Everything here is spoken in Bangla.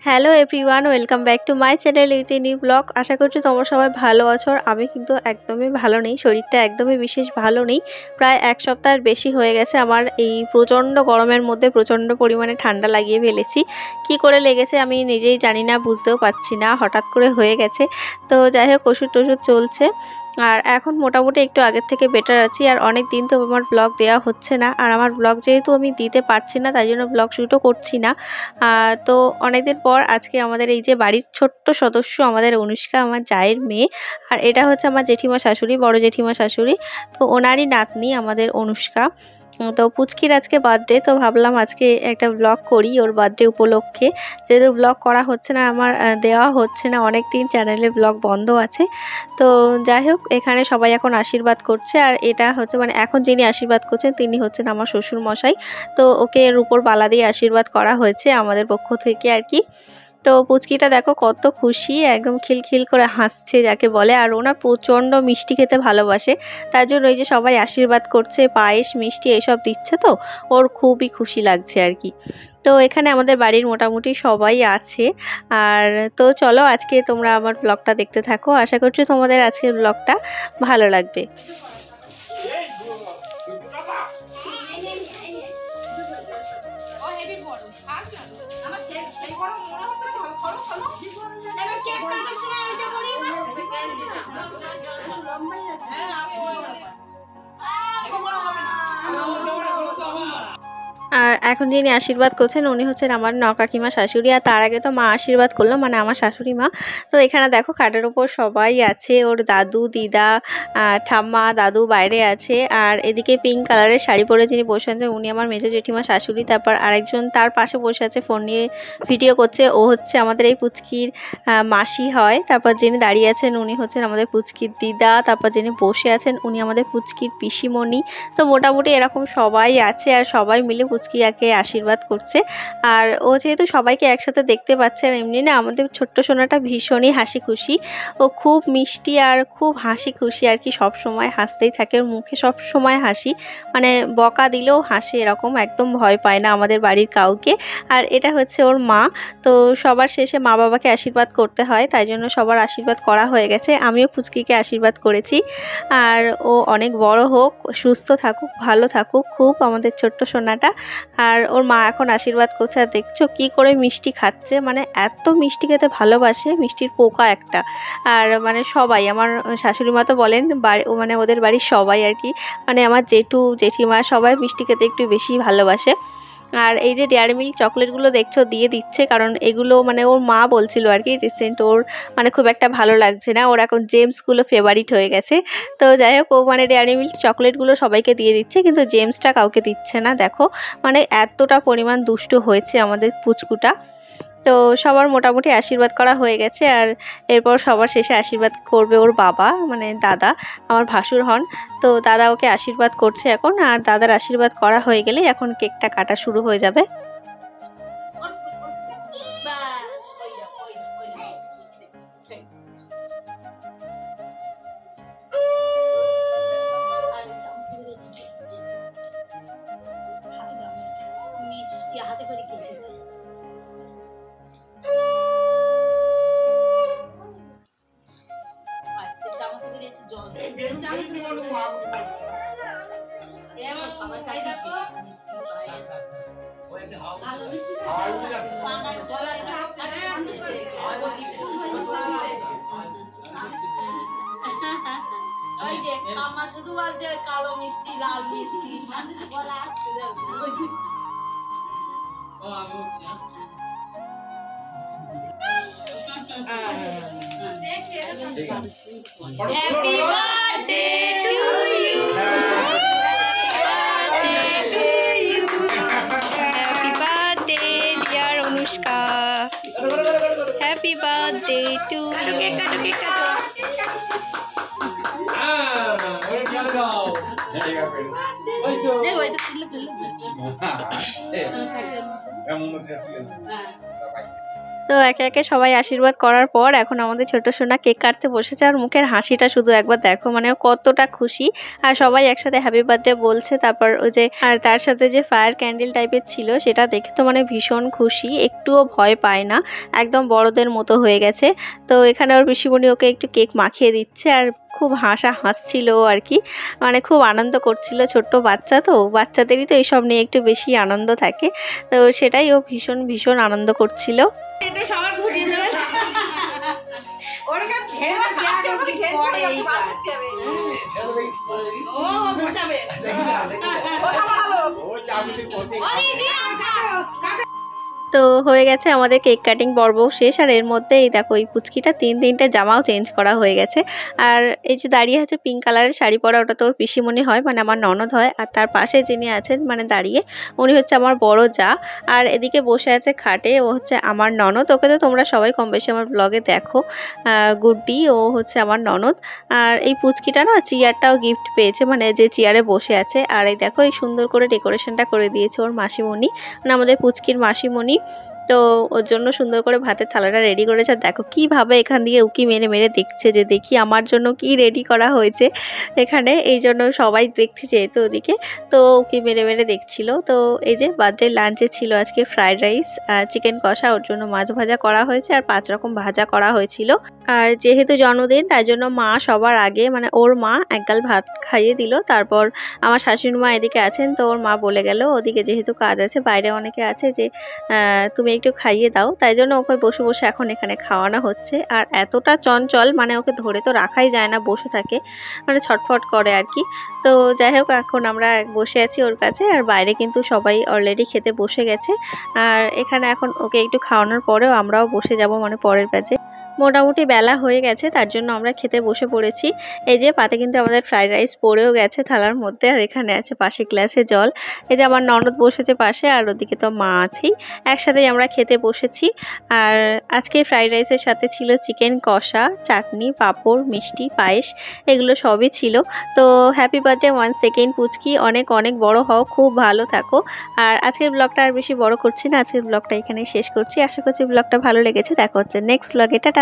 Hello everyone, welcome back to my channel with a new vlog. আশা করছি তোমরা সবাই ভালো আছো। আর আমি কিন্তু একদমই ভালো নেই, শরীরটা একদমই বিশেষ ভালো নেই। প্রায় এক সপ্তাহের বেশি হয়ে গেছে আমার এই প্রচণ্ড গরমের মধ্যে প্রচণ্ড পরিমাণে ঠান্ডা লাগিয়ে ফেলেছি। কি করে লেগেছে আমি নিজেই জানি না, বুঝতেও পারছি না, হঠাৎ করে হয়ে গেছে। তো যাই হোক, ওষুধ টষুধ চলছে আর এখন মোটামুটি একটু আগের থেকে বেটার আছি। আর অনেক দিন তো আমার ব্লগ দেওয়া হচ্ছে না, আর আমার ব্লগ যেহেতু আমি দিতে পারছি না তাই জন্য ব্লগ শ্যুটও করছি না। তো অনেকদিন পর আজকে আমাদের এই যে বাড়ির ছোট্ট সদস্য আমাদের অনুষ্কা, আমার জায়ের মেয়ে, আর এটা হচ্ছে আমার জেঠিমা শাশুড়ি, বড় জেঠিমা শাশুড়ি, তো ওনারই নাতনি আমাদের অনুষ্কা। তো পুচকির আজকে বার্থডে, তো ভাবলাম আজকে একটা ব্লগ করি ওর বার্থডে উপলক্ষে। যেহেতু ব্লগ করা হচ্ছে না, আমার দেওয়া হচ্ছে না, অনেক দিন চ্যানেলের ব্লগ বন্ধ আছে। তো যাই হোক, এখানে সবাই এখন আশীর্বাদ করছে। আর এটা হচ্ছে মানে এখন যিনি আশীর্বাদ করছেন তিনি হচ্ছেন আমার শ্বশুর মশাই। তো ওকে এর উপর বালা দিয়ে আশীর্বাদ করা হয়েছে আমাদের পক্ষ থেকে আর কি। তো পুচকিটা দেখো কত খুশি, একদম খিলখিল করে হাসছে যাকে বলে। আর ওনার প্রচণ্ড মিষ্টি খেতে ভালোবাসে, তার জন্য ওই যে সবাই আশীর্বাদ করছে, পায়েস মিষ্টি এসব দিচ্ছে, তো ওর খুবই খুশি লাগছে আর কি। তো এখানে আমাদের বাড়ির মোটামুটি সবাই আছে। আর তো চলো আজকে তোমরা আমার ব্লগটা দেখতে থাকো, আশা করছি তোমাদের আজকের ব্লগটা ভালো লাগবে। আর এখন যিনি আশীর্বাদ করছেন উনি হচ্ছেন আমার নকাকিমা শাশুড়ি। আর তার আগে তো মা আশীর্বাদ করলো, মানে আমার শাশুড়ি মা। তো এখানে দেখো খাটের উপর সবাই আছে, ওর দাদু দিদা ঠাম্মা দাদু বাইরে আছে। আর এদিকে পিঙ্ক কালারের শাড়ি পরে যিনি বসে আছেন উনি আমার মেজো জেঠিমা শাশুড়ি। তারপর আরেকজন তার পাশে বসে আছে, ফোন নিয়ে ভিডিও করছে, ও হচ্ছে আমাদের এই পুচকির মাসি হয়। তারপর যিনি দাঁড়িয়ে আছেন উনি হচ্ছেন আমাদের পুচকির দিদা। তারপর যিনি বসে আছেন উনি আমাদের পুচকির পিসিমণি। তো মোটামুটি এরকম সবাই আছে আর সবাই মিলে পুচকিয়াকে আশীর্বাদ করছে। আর ও যেহেতু সবাইকে একসাথে দেখতে পাচ্ছে, আর এমনি না আমাদের ছোট্ট সোনাটা ভীষণই হাসি খুশি, ও খুব মিষ্টি আর খুব হাসি খুশি আর কি, সব সময় হাসতেই থাকে, ওর মুখে সব সময় হাসি, মানে বকা দিলেও হাসে, এরকম একদম ভয় পায় না আমাদের বাড়ির কাউকে। আর এটা হচ্ছে ওর মা। তো সবার শেষে মা বাবাকে আশীর্বাদ করতে হয়, তাই জন্য সবার আশীর্বাদ করা হয়ে গেছে, আমিও পুচকিকে আশীর্বাদ করেছি। আর ও অনেক বড় হোক, সুস্থ থাকুক, ভালো থাকুক খুব আমাদের ছোট্ট সোনাটা। আর ওর মা এখন আশীর্বাদ করছে, আর দেখছো কি করে মিষ্টি খাচ্ছে, মানে এত মিষ্টি খেতে ভালোবাসে, মিষ্টির পোকা একটা। আর মানে সবাই আমার শাশুড়ি মা তো বলেন মানে ওদের বাড়ির সবাই আর কি, মানে আমার জেঠু জেঠিমা সবাই মিষ্টি খেতে একটু বেশি ভালোবাসে। আর এই যে ডেয়ারি মিল্ক চকলেটগুলো দেখছো দিয়ে দিচ্ছে, কারণ এগুলো মানে ওর মা বলছিল আর কি রিসেন্ট ওর মানে খুব একটা ভালো লাগছে না, ওর এখন জেমসগুলো ফেভারিট হয়ে গেছে। তো যাই হোক, ও মানে ডেয়ারি মিল্ক চকলেটগুলো সবাইকে দিয়ে দিচ্ছে, কিন্তু জেমসটা কাউকে দিচ্ছে না। দেখো মানে এতটা পরিমাণ দুষ্ট হয়েছে আমাদের পুচকুটা। তো সবার মোটামুটি আশীর্বাদ করা হয়ে গেছে। আর এরপর সবার শেষে আশীর্বাদ করবে ওর বাবা, মানে দাদা, আমার ভাসুর হন। তো দাদা ওকে আশীর্বাদ করছে এখন, আর দাদার আশীর্বাদ করা হয়ে গেলে এখন কেকটা কাটা শুরু হয়ে যাবে। শুধু বলছে কালো মিষ্টি লাল মিষ্টি মানুষ বলা Happy birthday to you. Happy birthday dear Anushka. Happy birthday to you. তো একে একে সবাই আশীর্বাদ করার পর এখন আমাদের ছোট সোনা কেক কাটতে বসেছে। আর মুখের হাসিটা শুধু একবার দেখো, মানে ও কতটা খুশি। আর সবাই একসাথে হ্যাপি বার্থডে বলছে। তারপর ওই যে আর তার সাথে যে ফায়ার ক্যান্ডেল টাইপের ছিল সেটা দেখে তো মানে ভীষণ খুশি, একটুও ভয় পায় না, একদম বড়দের মতো হয়ে গেছে। তো এখানে ওর পিসিমণি ওকে একটু কেক মাখিয়ে দিচ্ছে আর খুব হাসছিল আর কি, মানে খুব আনন্দ করছিল। ছোট্ট বাচ্চা তো, বাচ্চাদেরই তো এইসব নিয়ে একটু বেশি আনন্দ থাকে, তো সেটাই ও ভীষণ ভীষণ আনন্দ করছিল। তো হয়ে গেছে আমাদের কেক কাটিং পর্ব শেষ। আর এর মধ্যে এই দেখো এই পুচকিটা তিনটে জামাও চেঞ্জ করা হয়ে গেছে। আর এই যে দাঁড়িয়ে আছে পিঙ্ক কালারের শাড়ি পরা, ওটা তোর পিসিমণি হয়, মানে আমার ননদ হয়। আর তার পাশে যিনি আছেন মানে দাঁড়িয়ে, উনি হচ্ছে আমার বড় যা। আর এদিকে বসে আছে খাটে, ও হচ্ছে আমার ননদ। ওকে তো তোমরা সবাই কম বেশি আমার ব্লগে দেখো, গুড্ডি, ও হচ্ছে আমার ননদ। আর এই পুচকিটা না চেয়ারটাও গিফট পেয়েছে, মানে যে চেয়ারে বসে আছে। আর এই দেখো এই সুন্দর করে ডেকোরেশনটা করে দিয়েছে ওর মাসিমণি, মানে আমাদের পুচকির মাসিমণি। তো ওর জন্য সুন্দর করে ভাতের থালাটা রেডি করেছে। আর দেখো কিভাবে এখান দিয়ে উকি মেরে মেরে দেখছে যে দেখি আমার জন্য কি রেডি করা হয়েছে এখানে। এই জন্য সবাই দেখতে যেহেতু ওদিকে, তো উকি মেরে মেরে দেখছিল। তো এই যে বার্থডে লাঞ্চে ছিল আজকে ফ্রাইড রাইস আর চিকেন কষা, ওর জন্য মাছ ভাজা করা হয়েছে আর 5 রকম ভাজা করা হয়েছিল। আর যেহেতু জন্মদিন তাই জন্য মা সবার আগে, মানে ওর মা একগাল ভাত খাইয়ে দিল। তারপর আমার শাশুড়ি মা এদিকে আছেন, তো ওর মা বলে গেল ওদিকে যেহেতু কাজ আছে, বাইরে অনেকে আছে, যে তুমি একটু খাইয়ে দাও। তাই জন্য ওকে বসে বসে এখন এখানে খাওয়ানো হচ্ছে। আর এতটা চঞ্চল, মানে ওকে ধরে তো রাখাই যায় না, বসে থাকে, মানে ছটফট করে আর কি। তো যাই হোক এখন আমরা বসে আছি ওর কাছে। আর বাইরে কিন্তু সবাই অলরেডি খেতে বসে গেছে। আর এখানে এখন ওকে একটু খাওয়ানোর পরেও আমরাও বসে যাব, মানে পরের ব্যাচে। মোটামুটি বেলা হয়ে গেছে, তার জন্য আমরা খেতে বসে পড়েছি। এই যে পাতে কিন্তু আমাদের ফ্রাইড রাইস পড়েও গেছে থালার মধ্যে। আর এখানে আছে পাশে গ্লাসে জল। এই যে আমার ননদ বসেছে পাশে, আর ওদিকে তো মা আছেই, একসাথেই আমরা খেতে বসেছি। আর আজকে ফ্রাইড রাইসের সাথে ছিল চিকেন কষা, চাটনি, পাঁপড়, মিষ্টি, পায়েস, এগুলো সবই ছিল। তো হ্যাপি বার্থডে ওয়ান্স সেকেন্ড পুচকি, অনেক অনেক বড় হও, খুব ভালো থাকো। আর আজকের ব্লগটা আর বেশি বড় করছি না, আজকের ব্লগটা এখানেই শেষ করছি। আশা করছি ব্লগটা ভালো লেগেছে। দেখা হচ্ছে নেক্সট ব্লগে, টাটা।